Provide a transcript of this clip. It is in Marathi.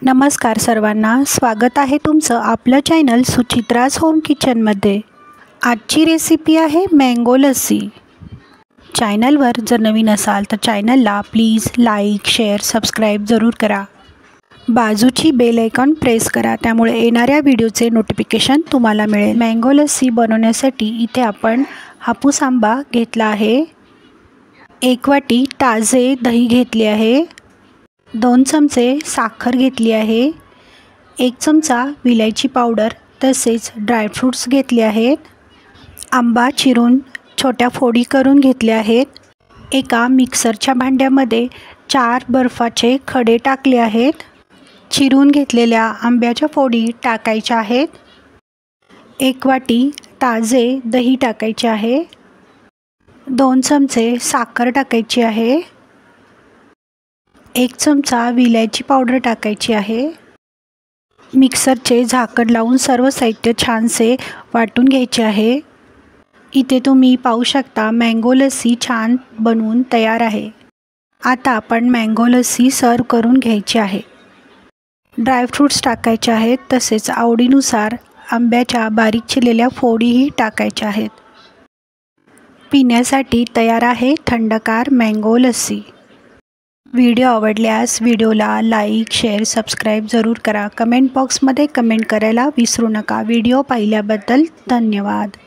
नमस्कार सर्वांना, स्वागत आहे तुमचं आपलं चॅनल सुचित्राज होम किचनमध्ये। आजची रेसिपी आहे मँगो लस्सी। चॅनलवर जर नवीन असाल तर चॅनलला प्लीज लाईक, शेअर, सबस्क्राईब जरूर करा। बाजूची बेल आयकॉन प्रेस करा, त्यामुळे येणाऱ्या व्हिडिओचे नोटिफिकेशन तुम्हाला मिळेल। मँगो लस्सी बनवण्यासाठी इथे आपण हापूस आंबा घेतला आहे, 1 वाटी ताजे दही घेतले आहे, 2 चमचे साखर घेतली आहे, 1 चमचा विलायची पावडर तसेच ड्रायफ्रूट्स घेतले आहेत। आंबा चिरून छोट्या फोडी करून घेतले आहेत। एका मिक्सरच्या भांड्यामध्ये 4 बर्फाचे खडे टाकले आहेत। चिरून घेतलेल्या आंब्याच्या फोडी टाकायच्या आहेत। 1 वाटी ताजे दही टाकायचे आहे, 2 चमचे साखर टाकायची आहे, 1 चमचा विलायची पावडर टाकायची आहे। मिक्सरचे झाकण लावून सर्व साहित्य छानसे वाटून घ्यायचे आहे। इथे तुम्ही पाहू शकता मँगो लस्सी छान बनवून तयार आहे। आता आपण मँगो लस्सी सर्व करून घ्यायची आहे। ड्रायफ्रूट्स टाकायचे आहेत, तसेच आवडीनुसार आंब्याच्या बारीक चिरलेल्या फोडीही टाकायच्या आहेत। पिण्यासाठी तयार आहे थंडगार मँगो लस्सी। व्हिडिओ आवडल्यास व्हिडिओला लाईक, शेअर, सबस्क्राईब जरूर करा। कमेंट बॉक्समध्ये कमेंट करायला विसरू नका। व्हिडिओ पाहिल्याबद्दल धन्यवाद।